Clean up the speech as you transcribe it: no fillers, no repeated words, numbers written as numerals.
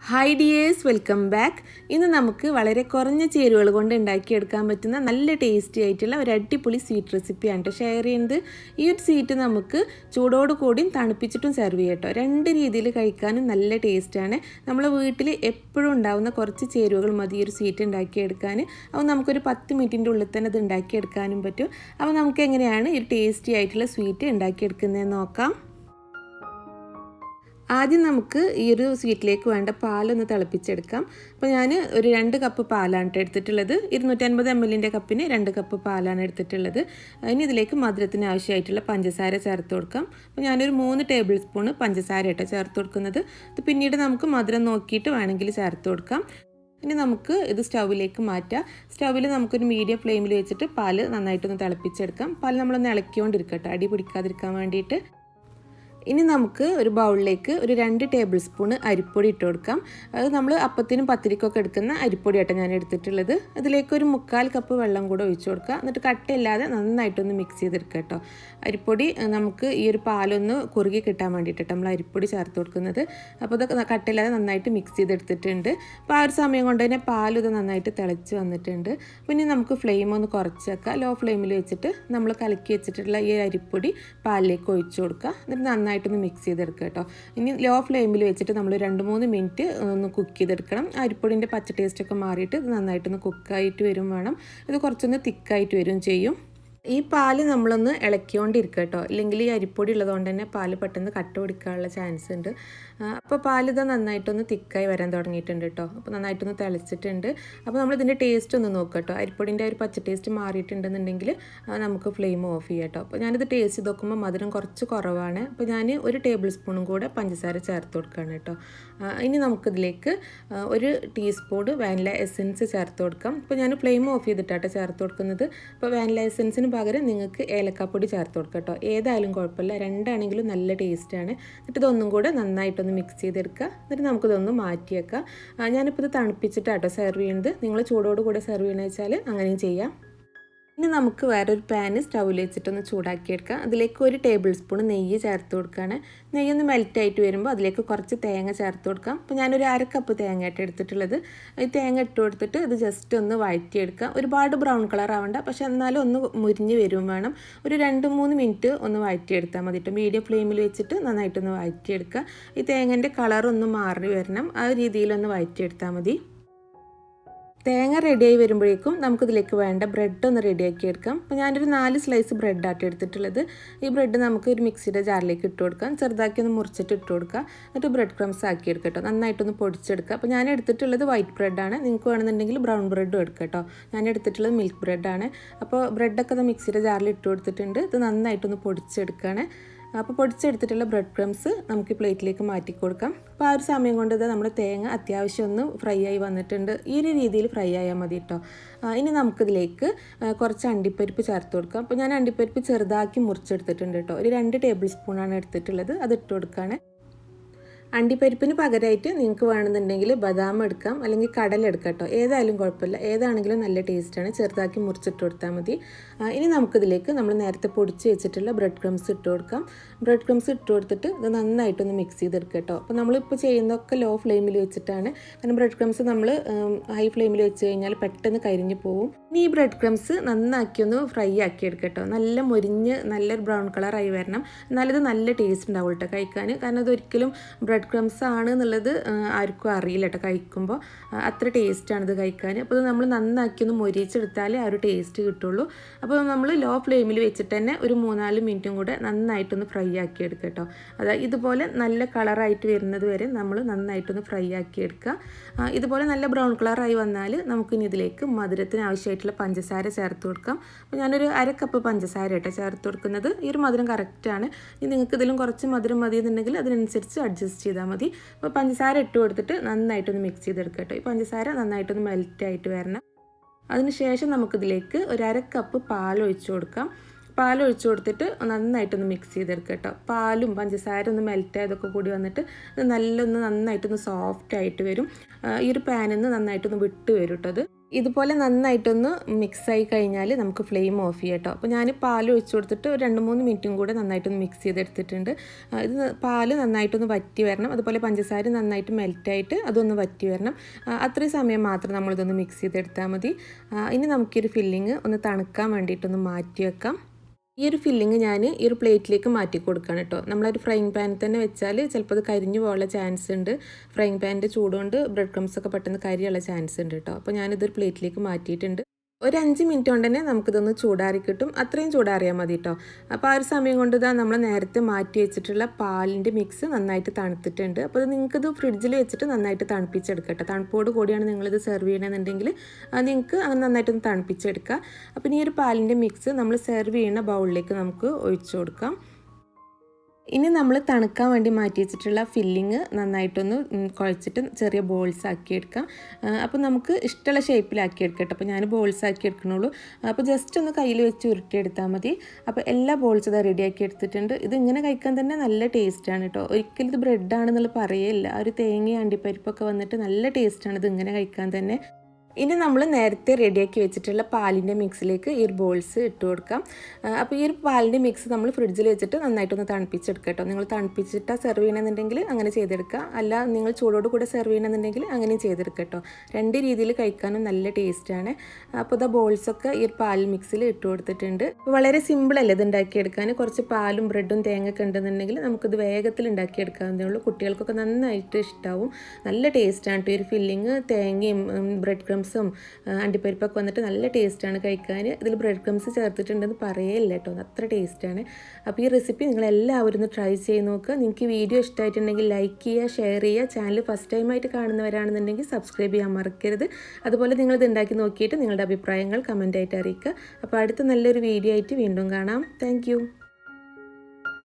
Hi dears, welcome back. ഇന്ന് നമുക്ക് വളരെ കുറഞ്ഞ ചേരുവകൾ കൊണ്ട് ഉണ്ടാക്കിയെടുക്കാൻ പറ്റുന്ന നല്ല ടേസ്റ്റി ആയിട്ടുള്ള ഒരു അടിപൊളി സ്വീറ്റ് റെസിപ്പിയാണ് ഷെയർ ചെയ്യുന്നത്. ഈ ഒരു സ്വീറ്റ് നമുക്ക് ചൂടോട് കൂടിയും തണുപ്പിച്ചിട്ടും സെർവ് ചെയ്യാം കേട്ടോ. രണ്ട് രീതിയിൽ കഴിക്കാനും നല്ല ടേസ്റ്റാണ്. നമ്മളെ വീട്ടിൽ എപ്പോഴും ഉണ്ടാകുന്ന കുറച്ച് ചേരുവകൾ മതി ഈ ഒരു സ്വീറ്റ് ഉണ്ടാക്കിയെടുക്കാൻ. അപ്പോൾ നമുക്കൊരു 10 മിനിറ്റിൻ്റെ ഉള്ളിൽ തന്നെ അത് ഉണ്ടാക്കിയെടുക്കാനും പറ്റും. അപ്പോൾ നമുക്ക് എങ്ങനെയാണ് ഈ ടേസ്റ്റി ആയിട്ടുള്ള സ്വീറ്റ് ഉണ്ടാക്കിയെടുക്കുന്നതെന്ന് നോക്കാം. ആദ്യം നമുക്ക് ഈ ഒരു സ്വീറ്റിലേക്ക് വേണ്ട പാലൊന്ന് തിളപ്പിച്ചെടുക്കാം. അപ്പോൾ ഞാൻ ഒരു 2 കപ്പ് പാലാണ് എടുത്തിട്ടുള്ളത്. 250 ml കപ്പിന് 2 കപ്പ് പാലാണ് എടുത്തിട്ടുള്ളത്. ഇനി ഇതിലേക്ക് മധുരത്തിന് ആവശ്യമായിട്ടുള്ള പഞ്ചസാര ചേർത്ത് കൊടുക്കാം. അപ്പോൾ ഞാനൊരു 3 ടേബിൾ സ്പൂൺ പഞ്ചസാര ആയിട്ടാണ് ചേർത്ത് കൊടുക്കുന്നത്. ഇത് പിന്നീട് നമുക്ക് മധുരം നോക്കിയിട്ട് വേണമെങ്കിൽ ചേർത്ത് കൊടുക്കാം. ഇനി നമുക്ക് ഇത് സ്റ്റൗവിലേക്ക് മാറ്റാം. സ്റ്റൗവിൽ നമുക്കൊരു മീഡിയം ഫ്ലെയിമിൽ വെച്ചിട്ട് പാല് നന്നായിട്ടൊന്ന് തിളപ്പിച്ചെടുക്കാം. പാല് നമ്മളൊന്ന് ഇളക്കിക്കൊണ്ടിരിക്കട്ടെ, അടി പിടിക്കാതിരിക്കാൻ വേണ്ടിയിട്ട്. ഇനി നമുക്ക് ഒരു ബൗളിലേക്ക് ഒരു 2 ടേബിൾ സ്പൂൺ അരിപ്പൊടി ഇട്ട് കൊടുക്കാം. അത് നമ്മൾ അപ്പത്തിനും പത്തിരിക്കൊക്കെ എടുക്കുന്ന അരിപ്പൊടിയായിട്ടാണ് ഞാൻ എടുത്തിട്ടുള്ളത്. അതിലേക്ക് ഒരു 1/4 കപ്പ് വെള്ളം കൂടെ ഒഴിച്ചു കൊടുക്കുക. എന്നിട്ട് കട്ടയില്ലാതെ നന്നായിട്ടൊന്ന് മിക്സ് ചെയ്തെടുക്കുക കേട്ടോ. അരിപ്പൊടി നമുക്ക് ഈ ഒരു പാലൊന്ന് കുറുകി കിട്ടാൻ വേണ്ടിയിട്ടാണ് നമ്മൾ അരിപ്പൊടി ചേർത്ത് കൊടുക്കുന്നത്. അപ്പോൾ ഇത് കട്ടയില്ലാതെ നന്നായിട്ട് മിക്സ് ചെയ്തെടുത്തിട്ടുണ്ട്. അപ്പോൾ ആ ഒരു സമയം കൊണ്ട് തന്നെ പാലും ഇത് നന്നായിട്ട് തിളച്ച് വന്നിട്ടുണ്ട്. പിന്നെ നമുക്ക് ഫ്ലെയിം ഒന്ന് കുറച്ച് വെക്കുക. ലോ ഫ്ലെയിമിൽ വെച്ചിട്ട് നമ്മൾ കലക്കി വെച്ചിട്ടുള്ള ഈ അരിപ്പൊടി പാലിലേക്ക് ഒഴിച്ചു കൊടുക്കുക. എന്നിട്ട് നന്നായിട്ടൊന്ന് മിക്സ് ചെയ്തെടുക്കുക കേട്ടോ. ഇനി ലോ ഫ്ലെയിമിൽ വെച്ചിട്ട് നമ്മൾ 2-3 മിനിറ്റ് ഒന്ന് കുക്ക് ചെയ്തെടുക്കണം. അരിപ്പൊടിൻ്റെ പച്ച ടേസ്റ്റൊക്കെ മാറിയിട്ട് ഇത് നന്നായിട്ടൊന്ന് കുക്കായിട്ട് വരും വേണം. ഇത് കുറച്ചൊന്ന് തിക്കായിട്ട് വരും ചെയ്യും. ഈ പാല് നമ്മളൊന്ന് ഇളക്കിക്കൊണ്ടിരിക്കുക കേട്ടോ. ഇല്ലെങ്കിൽ ഈ അരിപ്പൊടി ഉള്ളതുകൊണ്ട് തന്നെ പാല് പെട്ടെന്ന് കട്ട പിടിക്കാനുള്ള ചാൻസ് ഉണ്ട്. അപ്പോൾ പാലിത് നന്നായിട്ടൊന്ന് തിക്കായി വരാൻ തുടങ്ങിയിട്ടുണ്ട് കേട്ടോ. അപ്പോൾ നന്നായിട്ടൊന്ന് തിളച്ചിട്ടുണ്ട്. അപ്പോൾ നമ്മളിതിൻ്റെ ടേസ്റ്റ് ഒന്ന് നോക്കുക കേട്ടോ. അരിപ്പൊടിൻ്റെ ഒരു പച്ച ടേസ്റ്റ് മാറിയിട്ടുണ്ടെന്നുണ്ടെങ്കിൽ നമുക്ക് ഫ്ലെയിം ഓഫ് ചെയ്യാം കേട്ടോ. അപ്പോൾ ഞാനിത് ടേസ്റ്റ് ചെയ്ത് നോക്കുമ്പോൾ മധുരം കുറച്ച് കുറവാണ്. അപ്പോൾ ഞാൻ 1 ടേബിൾ സ്പൂണും കൂടെ പഞ്ചസാര ചേർത്ത് കൊടുക്കുകയാണ് കേട്ടോ. ഇനി നമുക്കിതിലേക്ക് 1 ടീസ്പൂൺ വാനില എസൻസ് ചേർത്ത് കൊടുക്കാം. അപ്പോൾ ഞാൻ ഫ്ലെയിം ഓഫ് ചെയ്തിട്ടാണ് ചേർത്ത് കൊടുക്കുന്നത്. അപ്പോൾ വാനില എസൻസിന് പകരം നിങ്ങൾക്ക് ഏലക്കാപ്പൊടി ചേർത്ത് കൊടുക്കാം കേട്ടോ. ഏതായാലും കുഴപ്പമില്ല, രണ്ടാണെങ്കിലും നല്ല ടേസ്റ്റാണ്. എന്നിട്ട് ഇതൊന്നും കൂടെ നന്നായിട്ടൊന്ന് മിക്സ് ചെയ്തെടുക്കുക. എന്നിട്ട് നമുക്കിതൊന്ന് മാറ്റി വെക്കാം. ഞാനിപ്പോൾ ഇത് തണുപ്പിച്ചിട്ടാട്ടോ സെർവ് ചെയ്യുന്നത്. നിങ്ങൾ ചൂടോട് കൂടെ സെർവ് ചെയ്യണമെന്ന് വെച്ചാൽ അങ്ങനെയും ചെയ്യാം. ഇനി നമുക്ക് വേറൊരു പാന് സ്റ്റൗവിൽ വെച്ചിട്ടൊന്ന് ചൂടാക്കിയെടുക്കാം. അതിലേക്ക് 1 ടേബിൾ സ്പൂൺ നെയ്യ് ചേർത്ത് കൊടുക്കുകയാണ്. നെയ്യൊന്ന് മെൽറ്റായിട്ട് വരുമ്പോൾ അതിലേക്ക് കുറച്ച് തേങ്ങ ചേർത്ത് കൊടുക്കാം. അപ്പോൾ ഞാനൊരു 1/2 കപ്പ് തേങ്ങയായിട്ട് എടുത്തിട്ടുള്ളത്. ഈ തേങ്ങ ഇട്ട് കൊടുത്തിട്ട് ഇത് ജസ്റ്റ് ഒന്ന് വഴറ്റിയെടുക്കാം. ഒരുപാട് ബ്രൗൺ കളർ ആവണ്ട, പക്ഷെ എന്നാലും ഒന്ന് മുരിഞ്ഞ് വരും വേണം. ഒരു 2-3 മിനിറ്റ് ഒന്ന് വഴറ്റിയെടുത്താൽ മതി കേട്ടോ. മീഡിയം ഫ്ലെയിമിൽ വെച്ചിട്ട് നന്നായിട്ടൊന്ന് വഴറ്റിയെടുക്കുക. ഈ തേങ്ങൻ്റെ കളറൊന്ന് മാറി വരണം, ആ രീതിയിലൊന്ന് വഴറ്റിയെടുത്താൽ മതി. തേങ്ങ റെഡിയായി വരുമ്പോഴേക്കും നമുക്കിതിലേക്ക് വേണ്ട ബ്രെഡ് ഒന്ന് റെഡിയാക്കി എടുക്കാം. അപ്പോൾ ഞാനൊരു 4 സ്ലൈസ് ബ്രെഡായിട്ട് എടുത്തിട്ടുള്ളത്. ഈ ബ്രെഡ് നമുക്ക് ഒരു മിക്സിയുടെ ജാറിലേക്ക് ഇട്ട് കൊടുക്കാം. ചെറുതാക്കി ഒന്ന് മുറിച്ചിട്ട് ഇട്ട് കൊടുക്കുക. എന്നിട്ട് ബ്രെഡ് ക്രംസ് ആക്കി എടുക്കുക കേട്ടോ. നന്നായിട്ടൊന്ന് പൊടിച്ചെടുക്കുക. അപ്പോൾ ഞാൻ എടുത്തിട്ടുള്ളത് വൈറ്റ് ബ്രെഡാണ്. നിങ്ങൾക്ക് വേണമെന്നുണ്ടെങ്കിൽ ബ്രൗൺ ബ്രെഡും എടുക്കുക കേട്ടോ. ഞാൻ എടുത്തിട്ടുള്ളത് മിൽക്ക് ബ്രെഡാണ്. അപ്പോൾ ബ്രെഡൊക്കെ അത് മിക്സിയുടെ ജാറിൽ ഇട്ട് കൊടുത്തിട്ടുണ്ട്. ഇത് നന്നായിട്ടൊന്ന് പൊടിച്ചെടുക്കുകയാണ്. അപ്പോൾ പൊടിച്ചെടുത്തിട്ടുള്ള ബ്രെഡ് ക്രംസ് നമുക്ക് ഈ പ്ലേറ്റിലേക്ക് മാറ്റി കൊടുക്കാം. അപ്പോൾ ആ ഒരു സമയം കൊണ്ട് നമ്മുടെ തേങ്ങ അത്യാവശ്യം ഒന്ന് ഫ്രൈ ആയി വന്നിട്ടുണ്ട്. ഈ ഒരു രീതിയിൽ ഫ്രൈ ആയാൽ മതി കേട്ടോ. ഇനി നമുക്കിതിലേക്ക് കുറച്ച് അണ്ടിപ്പരിപ്പ് ചേർത്ത് കൊടുക്കാം. അപ്പോൾ ഞാൻ അണ്ടിപ്പരിപ്പ് ചെറുതാക്കി മുറിച്ചെടുത്തിട്ടുണ്ട് കേട്ടോ. ഒരു 2 ടേബിൾ സ്പൂണാണ് എടുത്തിട്ടുള്ളത്. അത് ഇട്ട് കൊടുക്കുകയാണ്. അണ്ടിപ്പരിപ്പിന് പകരമായിട്ട് നിങ്ങൾക്ക് വേണമെന്നുണ്ടെങ്കിൽ ബദാം എടുക്കാം, അല്ലെങ്കിൽ കടലെടുക്കാം കേട്ടോ. ഏതായാലും കുഴപ്പമില്ല, ഏതാണെങ്കിലും നല്ല ടേസ്റ്റാണ്. ചെറുതാക്കി മുറിച്ചിട്ട് കൊടുത്താൽ മതി. ഇനി നമുക്കിതിലേക്ക് നമ്മൾ നേരത്തെ പൊടിച്ച് വെച്ചിട്ടുള്ള ബ്രെഡ് ക്രംസ് ഇട്ട് കൊടുക്കാം. ബ്രെഡ് ക്രംസ് ഇട്ട് കൊടുത്തിട്ട് ഇത് നന്നായിട്ടൊന്ന് മിക്സ് ചെയ്തെടുക്കുക കേട്ടോ. അപ്പോൾ നമ്മളിപ്പോൾ ചെയ്യുന്നതൊക്കെ ലോ ഫ്ലെയിമിൽ വെച്ചിട്ടാണ്. കാരണം ബ്രെഡ് ക്രംസ് നമ്മൾ ഹൈ ഫ്ലെയിമിൽ വെച്ച് കഴിഞ്ഞാൽ പെട്ടെന്ന് കരിഞ്ഞ് പോവും. ഇനി ഈ ബ്രെഡ് ക്രംസ് നന്നാക്കി ഒന്ന് ഫ്രൈ ആക്കി എടുക്കുക കേട്ടോ. നല്ല മൊരിഞ്ഞ് നല്ലൊരു ബ്രൗൺ കളറായി വരണം. എന്നാലിത് നല്ല ടേസ്റ്റ് ഉണ്ടാവും കേട്ടോ കഴിക്കാൻ. കാരണം അതൊരിക്കലും ബ്രെഡ് ക്രംസ് ആണ് എന്നുള്ളത് ആർക്കും അറിയില്ല കേട്ടോ. കഴിക്കുമ്പോൾ അത്ര ടേസ്റ്റാണ് ഇത് കഴിക്കാൻ. അപ്പോൾ ഇത് നമ്മൾ നന്നാക്കി ഒന്ന് മൊരിച്ചെടുത്താലേ ആ ഒരു ടേസ്റ്റ് കിട്ടുള്ളൂ. അപ്പോൾ നമ്മൾ ലോ ഫ്ലെയിമിൽ വെച്ചിട്ട് തന്നെ ഒരു 3-4 മിനിറ്റും കൂടെ നന്നായിട്ടൊന്ന് ഫ്രൈ ആക്കി എടുക്കുക കേട്ടോ. അതായത് ഇതുപോലെ നല്ല കളറായിട്ട് വരുന്നത് വരെ നമ്മൾ നന്നായിട്ടൊന്ന് ഫ്രൈ ആക്കി എടുക്കുക. ഇതുപോലെ നല്ല ബ്രൗൺ കളറായി വന്നാൽ നമുക്കിനി ഇതിലേക്ക് മധുരത്തിന് ആവശ്യമായിട്ടുള്ള പഞ്ചസാര ചേർത്ത് കൊടുക്കാം. അപ്പോൾ ഞാനൊരു 1/2 കപ്പ് പഞ്ചസാര കേട്ടോ ചേർത്ത് കൊടുക്കുന്നത്. ഈ ഒരു മധുരം കറക്റ്റാണ്. ഇനി നിങ്ങൾക്ക് ഇതിലും കുറച്ച് മധുരം മതി എന്നുണ്ടെങ്കിൽ അതിനനുസരിച്ച് അഡ്ജസ്റ്റ് ചെയ്താൽ മതി. അപ്പോൾ പഞ്ചസാര ഇട്ട് കൊടുത്തിട്ട് നന്നായിട്ടൊന്ന് മിക്സ് ചെയ്തെടുക്കുക കേട്ടോ. ഈ പഞ്ചസാര നന്നായിട്ടൊന്ന് മെൽറ്റായിട്ട് വരണം. അതിനുശേഷം നമുക്കിതിലേക്ക് ഒരു 1/2 കപ്പ് പാൽ ഒഴിച്ചു കൊടുക്കാം. പാൽ ഒഴിച്ചു കൊടുത്തിട്ട് നന്നായിട്ടൊന്ന് മിക്സ് ചെയ്തെടുക്കുക കേട്ടോ. പാലും പഞ്ചസാര ഒന്ന് മെൽറ്റായതൊക്കെ കൂടി വന്നിട്ട് ഇത് നന്നായിട്ടൊന്ന് സോഫ്റ്റ് ആയിട്ട് വരും. ഈ ഒരു പാനിൽ നിന്ന് നന്നായിട്ടൊന്ന് വിട്ട് വരും കേട്ടോ. അത് ഇതുപോലെ നന്നായിട്ടൊന്ന് മിക്സായി കഴിഞ്ഞാൽ നമുക്ക് ഫ്ലെയിം ഓഫ് ചെയ്യാം കേട്ടോ. അപ്പോൾ ഞാൻ പാൽ ഒഴിച്ചു കൊടുത്തിട്ട് ഒരു 2-3 മിനിറ്റും കൂടെ നന്നായിട്ടൊന്ന് മിക്സ് ചെയ്തെടുത്തിട്ടുണ്ട്. ഇത് പാല് നന്നായിട്ടൊന്ന് വറ്റി വരണം, അതുപോലെ പഞ്ചസാര നന്നായിട്ട് മെൽറ്റായിട്ട് അതൊന്ന് വറ്റി വരണം. അത്രയും സമയം മാത്രം നമ്മളിതൊന്ന് മിക്സ് ചെയ്തെടുത്താൽ മതി. ഇനി നമുക്കൊരു ഫില്ലിങ് ഒന്ന് തണുക്കാൻ വേണ്ടിയിട്ടൊന്ന് മാറ്റി വെക്കാം. ഈ ഒരു ഫില്ലിങ് ഞാൻ ഈ ഒരു പ്ലേറ്റിലേക്ക് മാറ്റി കൊടുക്കണം കേട്ടോ. നമ്മളൊരു ഫ്രൈങ് പാനിൽ തന്നെ വെച്ചാൽ ചിലപ്പോൾ അത് കരിഞ്ഞു പോകാനുള്ള ചാൻസ് ഉണ്ട്. ഫ്രൈങ് പാനിൻ്റെ ചൂടുകൊണ്ട് ബ്രെഡ് ക്രംസ് ഒക്കെ പെട്ടെന്ന് കരിയുള്ള ചാൻസ് ഉണ്ട് കേട്ടോ. അപ്പോൾ ഞാനിതൊരു പ്ലേറ്റിലേക്ക് മാറ്റിയിട്ടുണ്ട്. ഒരു 5 മിനിറ്റ് കൊണ്ട് തന്നെ നമുക്കിതൊന്ന് ചൂടാറി കിട്ടും. അത്രയും ചൂടാറിയാൽ മതി കേട്ടോ. അപ്പോൾ ആ ഒരു സമയം കൊണ്ട് ഇതാ നമ്മൾ നേരത്തെ മാറ്റി വെച്ചിട്ടുള്ള പാലിൻ്റെ മിക്സ് നന്നായിട്ട് തണുത്തിട്ടുണ്ട്. അപ്പോൾ അത് നിങ്ങൾക്കിത് ഫ്രിഡ്ജിൽ വെച്ചിട്ട് നന്നായിട്ട് തണുപ്പിച്ചെടുക്കട്ടെ. തണുപ്പോട് കൂടിയാണ് നിങ്ങളിത് സെർവ് ചെയ്യണമെന്നുണ്ടെങ്കിൽ നിങ്ങൾക്ക് അങ്ങനെ നന്നായിട്ടൊന്ന് തണുപ്പിച്ചെടുക്കുക. അപ്പോൾ ഈ ഒരു പാലിൻ്റെ മിക്സ് നമ്മൾ സെർവ് ചെയ്യുന്ന ബൗളിലേക്ക് നമുക്ക് ഒഴിച്ചു കൊടുക്കാം. ഇനി നമ്മൾ തണുക്കാൻ വേണ്ടി മാറ്റി വെച്ചിട്ടുള്ള ഫില്ലിങ് നന്നായിട്ടൊന്ന് കുഴച്ചിട്ട് ചെറിയ ബോൾസ് ആക്കിയെടുക്കാം. അപ്പോൾ നമുക്ക് ഇഷ്ടമുള്ള ഷേപ്പിലാക്കി എടുക്കട്ടെ. അപ്പോൾ ഞാൻ ബോൾസ് ആക്കി എടുക്കണുള്ളൂ. അപ്പോൾ ജസ്റ്റ് ഒന്ന് കയ്യിൽ വെച്ച് ഉരുട്ടിയെടുത്താൽ മതി. അപ്പോൾ എല്ലാ ബോൾസും ഇതാ റെഡിയാക്കി എടുത്തിട്ടുണ്ട്. ഇത് ഇങ്ങനെ കഴിക്കാൻ തന്നെ നല്ല ടേസ്റ്റാണ് കേട്ടോ. ഒരിക്കലും ഇത് ബ്രെഡാണെന്നുള്ള പറയേയില്ല. ഒരു തേങ്ങ അണ്ടിപ്പരിപ്പൊക്കെ വന്നിട്ട് നല്ല ടേസ്റ്റാണ് ഇത് ഇങ്ങനെ കഴിക്കാൻ തന്നെ. ഇനി നമ്മൾ നേരത്തെ റെഡിയാക്കി വെച്ചിട്ടുള്ള പാലിൻ്റെ മിക്സിലേക്ക് ഈ ഒരു ബോൾസ് ഇട്ട് കൊടുക്കാം. അപ്പോൾ ഈ ഒരു പാലിൻ്റെ മിക്സ് നമ്മൾ ഫ്രിഡ്ജിൽ വെച്ചിട്ട് നന്നായിട്ടൊന്ന് തണുപ്പിച്ചെടുക്കുക കേട്ടോ. നിങ്ങൾ തണുപ്പിച്ചിട്ട് സെർവ് ചെയ്യണമെന്നുണ്ടെങ്കിൽ അങ്ങനെ ചെയ്തെടുക്കുക, അല്ല നിങ്ങൾ ചൂടോട് കൂടെ സെർവ് ചെയ്യണമെന്നുണ്ടെങ്കിൽ അങ്ങനെയും ചെയ്തെടുക്കുക കേട്ടോ. രണ്ട് രീതിയിൽ കഴിക്കാനും നല്ല ടേസ്റ്റാണ്. അപ്പോൾ ഇതാ ബോൾസൊക്കെ ഈ ഒരു പാൽ മിക്സിൽ ഇട്ട് കൊടുത്തിട്ടുണ്ട്. വളരെ സിമ്പിളല്ലേ ഇത് ഉണ്ടാക്കിയെടുക്കാൻ. കുറച്ച് പാലും ബ്രെഡും തേങ്ങയൊക്കെ ഉണ്ടെന്നുണ്ടെങ്കിൽ നമുക്കിത് വേഗത്തിൽ ഉണ്ടാക്കിയെടുക്കാവുന്നതേ ഉള്ളൂ. കുട്ടികൾക്കൊക്കെ നന്നായിട്ട് ഇഷ്ടമാവും. നല്ല ടേസ്റ്റാണ് കേട്ടോ. ഈ ഒരു ഫില്ലിങ് തേങ്ങയും ബ്രെഡ് ക്രംസും അണ്ടിപ്പരിപ്പൊക്കെ വന്നിട്ട് നല്ല ടേസ്റ്റാണ് കഴിക്കാൻ. ഇതിൽ ബ്രെഡ് ക്രംസ് ചേർത്തിട്ടുണ്ടെന്ന് പറയേയില്ല കേട്ടോ, അത്ര ടേസ്റ്റാണ്. അപ്പോൾ ഈ റെസിപ്പി നിങ്ങളെല്ലാവരും ഒന്ന് ട്രൈ ചെയ്ത് നോക്കുക. നിങ്ങൾക്ക് വീഡിയോ ഇഷ്ടമായിട്ടുണ്ടെങ്കിൽ ലൈക്ക് ചെയ്യുക, ഷെയർ ചെയ്യുക. ചാനൽ ഫസ്റ്റ് ടൈമായിട്ട് കാണുന്നവരാണെന്നുണ്ടെങ്കിൽ സബ്സ്ക്രൈബ് ചെയ്യാൻ മറക്കരുത്. അതുപോലെ നിങ്ങളിത് ഉണ്ടാക്കി നോക്കിയിട്ട് നിങ്ങളുടെ അഭിപ്രായങ്ങൾ കമൻറ്റായിട്ട് അറിയിക്കുക. അപ്പോൾ അടുത്ത നല്ലൊരു വീഡിയോ ആയിട്ട് വീണ്ടും കാണാം. താങ്ക്